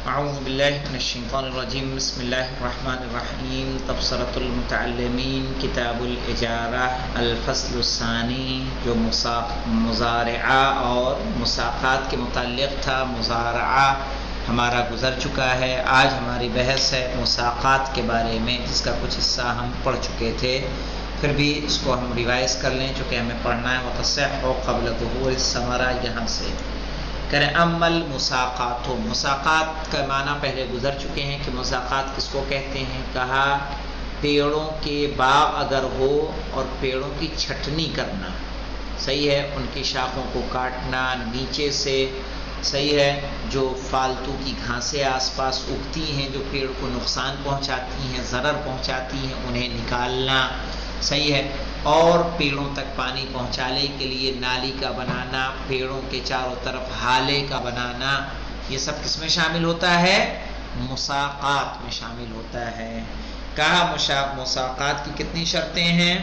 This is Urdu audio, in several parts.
اعوذ باللہ من الشیطان الرجیم بسم اللہ الرحمن الرحیم تبصرۃ المتعلمین کتاب الاجارہ الفصل الثانی جو مزارعہ اور مساقات کے متعلق تھا۔ مزارعہ ہمارا گزر چکا ہے، آج ہماری بحث ہے مساقات کے بارے میں، جس کا کچھ حصہ ہم پڑھ چکے تھے، پھر بھی اس کو ہم ریوائز کر لیں چونکہ ہمیں پڑھنا ہے۔ وتصح قبل ظہور الثمرہ، یہاں سے کریں عمل مساقات ہو۔ مساقات کا معنی پہلے گزر چکے ہیں کہ مساقات کس کو کہتے ہیں۔ کہا پیڑوں کے باغ اگر ہو اور پیڑوں کی چھٹنی کرنا، صحیح ہے، ان کی شاخوں کو کاٹنا نیچے سے، صحیح ہے، جو فالتو کی گھاسیں آس پاس اگتی ہیں جو پیڑ کو نقصان پہنچاتی ہیں، ضرر پہنچاتی ہیں، انہیں نکالنا، صحیح ہے، اور پیڑوں تک پانی پہنچانے کے لیے نالی کا بنانا، پیڑوں کے چاروں طرف ہالے کا بنانا، یہ سب کس میں شامل ہوتا ہے؟ مساقات میں شامل ہوتا ہے۔ کہا مساقات کی کتنی شرطیں ہیں؟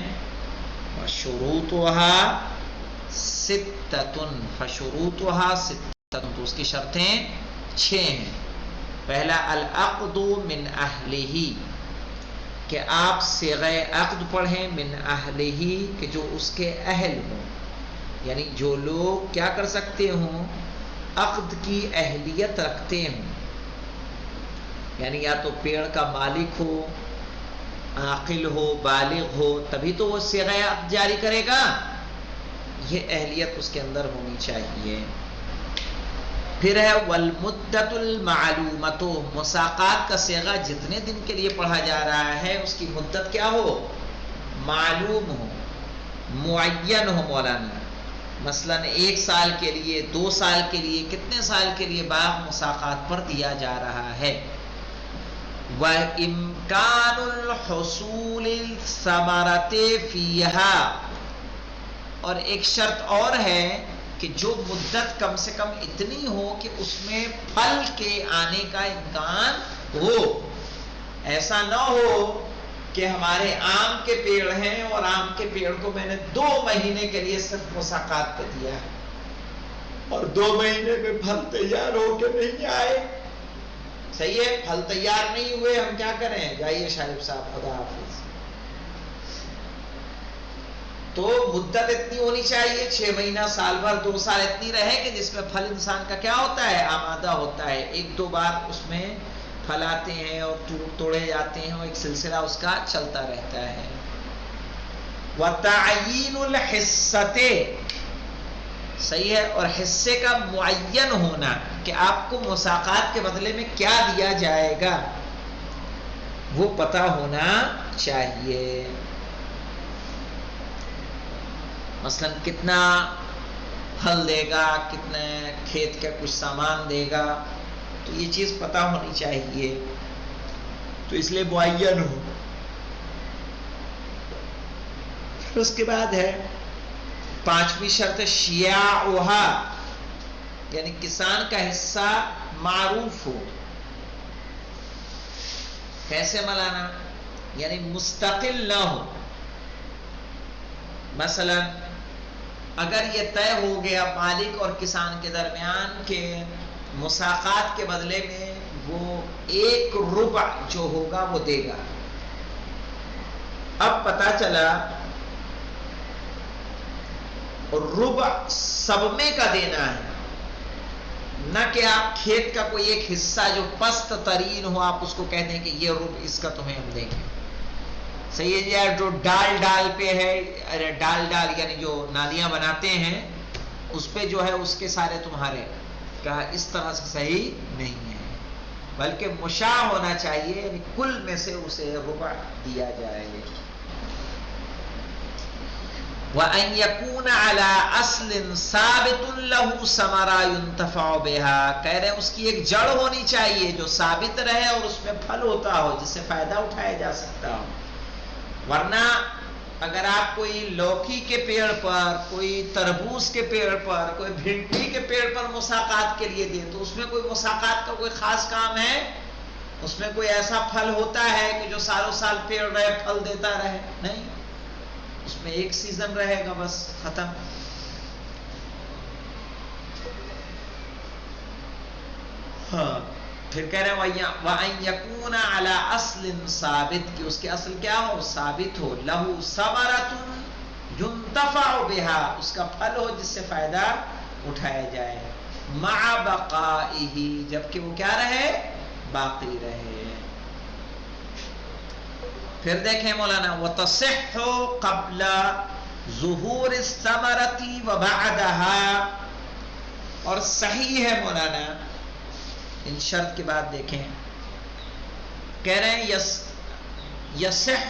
شروطها ستۃ، فشروطها ستۃ، تو اس کی شرطیں 6 ہیں۔ پہلا العقد من اہلہ، کہ آپ صیغہ عقد پڑھیں، من اہلہ، کہ جو اس کے اہل ہوں، یعنی جو لوگ کیا کر سکتے ہوں، عقد کی اہلیت رکھتے ہوں، یعنی یا تو پیڑ کا مالک ہو، عاقل ہو، بالغ ہو، تبھی تو وہ صیغہ عقد جاری کرے گا، یہ اہلیت اس کے اندر ہونی چاہیے۔ پھر ہے والمدۃ المعلومۃ، مساقات کا صیغہ جتنے دن کے لیے پڑھا جا رہا ہے اس کی مدت کیا ہو؟ معلوم ہو، معین ہو مولانا، مثلا 1 سال کے لیے، 2 سال کے لیے، کتنے سال کے لیے باغ مساقات پر دیا جا رہا ہے۔ وَإِمْكَانُ الْحُصُولِ الثَّمَرَةِ فِيهَا، اور ایک شرط اور ہے کہ جو مدت کم سے کم اتنی ہو کہ اس میں پھل کے آنے کا امکان ہو۔ ایسا نہ ہو کہ ہمارے آم کے پیڑ ہیں اور آم کے پیڑ کو میں نے 2 مہینے کے لیے صرف مساقات پہ دیا ہے اور 2 مہینے میں پھل تیار ہو کے نہیں آئے، صحیح ہے، پھل تیار نہیں ہوئے، ہم کیا کریں؟ جائیے شارف صاحب، خدا حافظ۔ تو مدت اتنی ہونی چاہیے، 6 مہینہ، سال بھر، 2 سال، اتنی رہے کہ جس میں پھل انسان کا کیا ہوتا ہے؟ آمادہ ہوتا ہے۔ 1-2 بار اس میں پھل آتے ہیں اور توڑے جاتے ہیں اور ایک سلسلہ اس کا چلتا رہتا ہے۔ وَتَعْيِينُ الْحِصَّةِ، صحیح ہے، اور حصے کا معین ہونا کہ آپ کو مساقات کے بدلے میں کیا دیا جائے گا وہ پتہ ہونا چاہیے۔ مثلا کتنا پھل دے گا، کتنے کھیت کا کچھ سامان دے گا، تو یہ چیز پتہ ہونی چاہیے، تو اس لیے معین ہو۔ پھر اس کے بعد ہے 5ویں شرط شیاعھا، یعنی کسان کا حصہ معروف ہو۔ کیسے مولانا؟ یعنی مستقل نہ ہو۔ مثلا اگر یہ طے ہو گیا مالک اور کسان کے درمیان کہ مساقات کے بدلے میں وہ 1 ربع جو ہوگا وہ دے گا، اب پتہ چلا ربع سبمے کا دینا ہے، نہ کہ آپ کھیت کا کوئی ایک حصہ جو پست ترین ہو آپ اس کو کہہ دیں کہ یہ ربع اس کا تمہیں ہم دیں گے، صحیح ہے جی، جو ڈال پہ ہے، ڈال یعنی جو نالیاں بناتے ہیں اس پہ جو ہے اس کے سارے تمہارے، کہا اس طرح سے صحیح نہیں ہے، بلکہ مشاع ہونا چاہیے، یعنی کل میں سے اسے ربع دیا جائے۔ وَأَن يَكُونَ عَلَىٰ أَصْلٍ ثَابِتٍ لَهُ ثَمَرَةٌ يُنْتَفَعُ بِهَا، کہہ رہے ہیں اس کی ایک جڑ ہونی چاہیے جو ثابت رہے اور اس میں پھل ہوتا ہو جس سے فائدہ اٹھایا جا سکتا ہو۔ ورنہ اگر آپ کوئی لوکی کے پیڑ پر، کوئی تربوز کے پیڑ پر، کوئی بھنڈی کے پیڑ پر مساقات کے لیے دیں تو اس میں کوئی مساقات کا کوئی خاص کام ہے؟ اس میں کوئی ایسا پھل ہوتا ہے کہ جو سالوں سال پیڑ رہے، پھل دیتا رہے؟ نہیں، اس میں ایک سیزن رہے گا، بس ختم۔ ہاں، پھر کہہ رہے ہیں وَأَن يَكُونَ عَلَىٰ أَصْلٍ ثابت، کہ اس کے اصل کیا ہو؟ ثابت ہو. لَهُ ثَمَرَةٌ يُنْتَفَعُ بِهَا، اس کا پھل ہو جس سے فائدہ اٹھایا جائے. مَعَ بَقَائِهِ، جبکہ وہ کیا رہے؟ باقی رہے. پھر دیکھیں مولانا وَتَصِحُّ قَبْلَ ظُهُورِ الثَّمَرَةِ وَبَعْدَهَا، اور صحیح ہے مولانا ان شرط کے بعد. دیکھیں کہہ رہے ہیں یصح،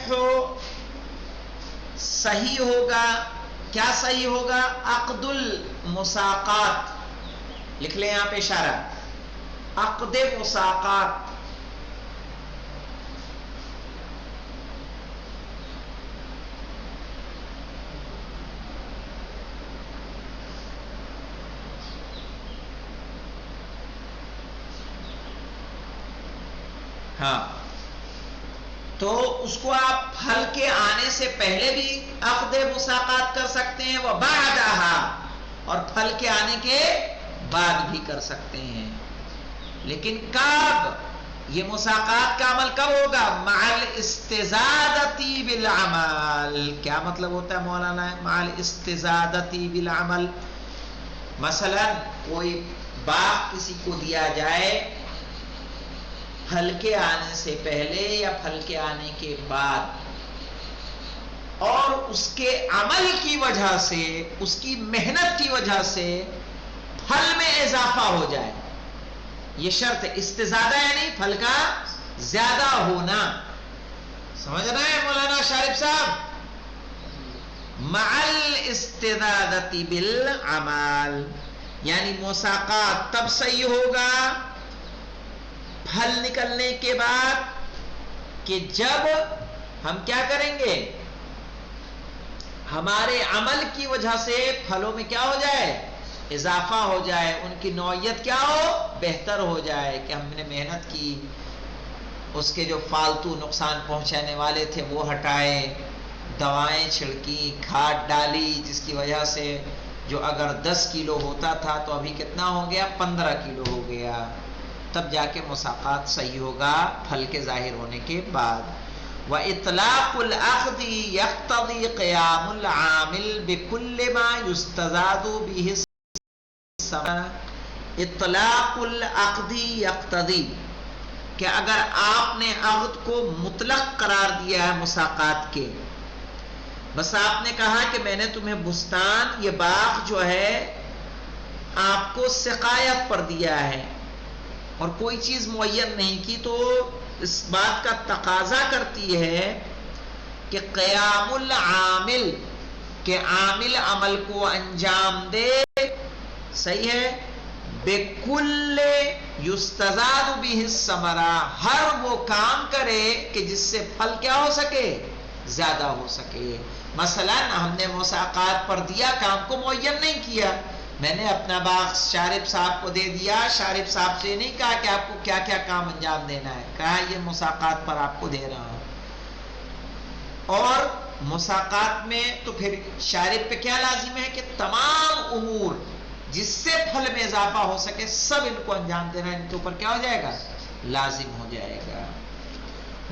صحیح ہوگا. کیا صحیح ہوگا؟ عقد المساقات، لکھ لیں یہاں پہ اشارہ، عقد مساقات. ہاں، تو اس کو آپ پھل کے آنے سے پہلے بھی عقد مساقات کر سکتے ہیں، وہ بعدہا، اور پھل کے آنے کے بعد بھی کر سکتے ہیں. لیکن کب یہ مساقات کا عمل کب ہوگا؟ مع الاستزادتی بالعمل. کیا مطلب ہوتا ہے مولانا مع الاستزادتی بالعمل؟ مثلا کوئی باغ کسی کو دیا جائے پھل کے آنے سے پہلے یا پھل کے آنے کے بعد، اور اس کے عمل کی وجہ سے، اس کی محنت کی وجہ سے پھل میں اضافہ ہو جائے. یہ شرط ہے، استزادہ ہے نہیں، پھل کا زیادہ ہونا. سمجھ رہے ہیں مولانا شارف صاحب؟ مع الاستزادۃ بالعمل، یعنی مساقات تب صحیح ہوگا پھل نکلنے کے بعد کہ جب ہم کیا کریں گے؟ ہمارے عمل کی وجہ سے پھلوں میں کیا ہو جائے؟ اضافہ ہو جائے، ان کی نوعیت کیا ہو؟ بہتر ہو جائے، کہ ہم نے محنت کی، اس کے جو فالتو نقصان پہنچانے والے تھے وہ ہٹائے، دوائیں چھڑکی، کھاد ڈالی، جس کی وجہ سے جو اگر 10 کلو ہوتا تھا تو ابھی کتنا ہو گیا؟ 15 کلو ہو گیا. تب جا کے مساقات صحیح ہوگا پھل کے ظاہر ہونے کے بعد. وَإِطْلَاقُ الْأَخْذِ يَقْتَضِي قِيَامُ الْعَامِلِ بِكُلِّ مَا يُسْتَزَادُ بِهِ الثَّمَرَةُ. اطلاق العقد یقتضی، کہ اگر آپ نے عقد کو مطلق قرار دیا ہے مساقات کے، بس آپ نے کہا کہ میں نے تمہیں بستان، یہ باغ جو ہے آپ کو سقایت پر دیا ہے، اور کوئی چیز معین نہیں کی، تو اس بات کا تقاضا کرتی ہے کہ قیام العامل، کہ عامل عمل کو انجام دے. صحیح ہے؟ بِكُلِّ يُسْتَزَادُ بِهِ الثَّمَرَةُ، ہر وہ کام کرے کہ جس سے پھل کیا ہو سکے؟ زیادہ ہو سکے. مثلا ہم نے مساقات پر دیا، کام کو معین نہیں کیا. میں نے اپنا باغ شارف صاحب کو دے دیا، شارف صاحب سے نہیں کہا کہ آپ کو کیا کیا کام انجام دینا ہے، کہا یہ مساقات پر آپ کو دے رہا ہوں. اور مساقات میں تو پھر شارف پہ کیا لازم ہے؟ کہ تمام امور جس سے پھل میں اضافہ ہو سکے سب ان کو انجام دینا، ان کے اوپر کیا ہو جائے گا؟ لازم ہو جائے گا.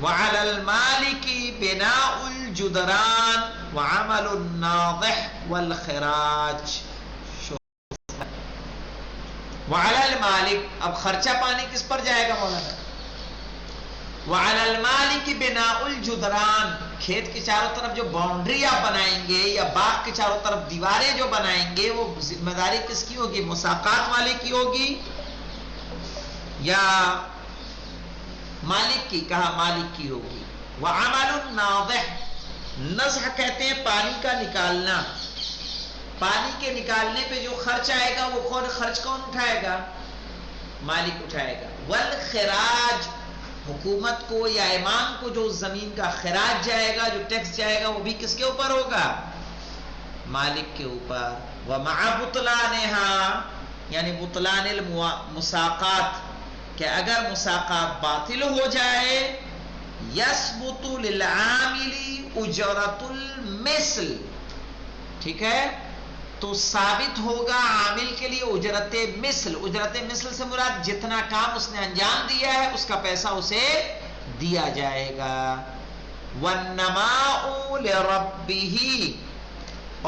وعلى المالك بناء الجدران وعمل الناضح والخراج. وعلى المالك، اب خرچہ پانی کس پر جائے گا مولانا؟ وعلى المالك بناء الجدران، کھیت کے چاروں طرف جو باؤنڈری آپ بنائیں گے یا باغ کے چاروں طرف دیواریں جو بنائیں گے، وہ ذمہ داری کس کی ہوگی؟ مساقات والے کی ہوگی یا مالک کی؟ کہا مالک کی ہوگی. وعمل الناضح، نضح کہتے ہیں پانی کا نکالنا. پانی کے نکالنے پہ جو خرچ آئے گا وہ خرچ کون اٹھائے گا؟ مالک اٹھائے گا. والخراج، حکومت کو یا امام کو جو زمین کا خراج جائے گا، جو ٹیکس جائے گا، وہ بھی کس کے اوپر ہوگا؟ مالک کے اوپر. ومع بطلانها، یعنی بطلان المساقات، کہ اگر مساقات باطل ہو جائے، یثبت للعامل اجرت المثل. ٹھیک ہے؟ تو ثابت ہوگا عامل کے لیے اجرت مثل. اجرت مثل سے مراد جتنا کام اس نے انجام دیا ہے اس کا پیسہ اسے دیا جائے گا. وَالنَّمَاءُ لِرَبِّهِ،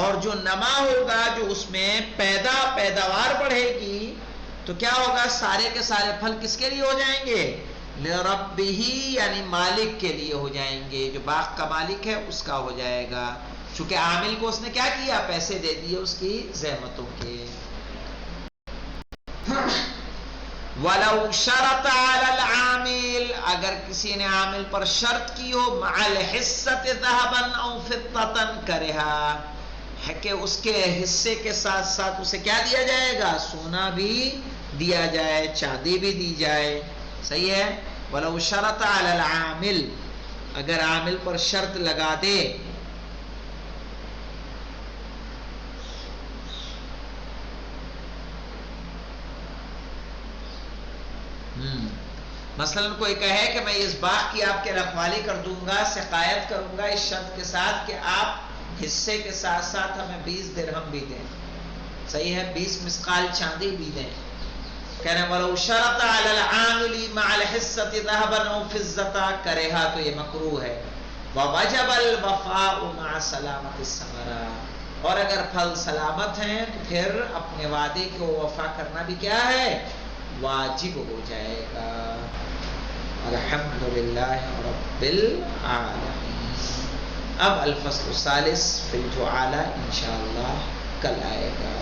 اور جو نما ہوگا، جو اس میں پیداوار بڑھے گی، تو کیا ہوگا؟ سارے کے سارے پھل کس کے لیے ہو جائیں گے؟ لِرَبِّهِ، یعنی مالک کے لیے ہو جائیں گے، جو باغ کا مالک ہے اس کا ہو جائے گا. چونکہ عامل کو اس نے کیا کیا؟ پیسے دے دیے اس کی زحمتوں کے. وَلَوْ شَرَطَ عَلَى الْعَامِلِ، اگر کسی نے عامل پر شرط کی ہو، مَعَ الْحِصَّةِ ذَهَبًا أَوْ فِضَّةً كَرِهَا، ہے کہ اس کے حصے کے ساتھ ساتھ اسے کیا دیا جائے گا؟ سونا بھی دیا جائے، چاندی بھی دی جائے. صحیح ہے. وَلَوْ شَرَطَ عَلَى الْعَامِلِ، اگر عامل پر شرط لگا دے، مثلا کوئی کہے کہ میں اس باغ کی آپ کے رکھوالی کر دوں گا، سقائیت کروں گا، اس شرط کے ساتھ کہ آپ حصے کے ساتھ ساتھ ہمیں 20 درہم بھی دیں. صحیح ہے. 20 مثقال چاندی بھی دیں. کہہ رہے ہیں وَلَوْ شَرَطَ عَلَى الْعَامِلِ مَعَ الْحِصَّةِ ذَهَبًا أَوْ فِضَّةً كَرِهَا، تو یہ مکروہ ہے. وَوَجَبَ الْوَفَاءُ مَعَ سَلَامَةِ الثَّمَرَةِ، اور اگر پھل سلامت ہیں تو پھر اپنے وعدے کو وفا کرنا بھی کیا ہے؟ واجب ہو جائے گا. الحمدللہ رب العالمین. اب الفصل الثالث فی الجعالہ انشاءاللہ کل آئے گا.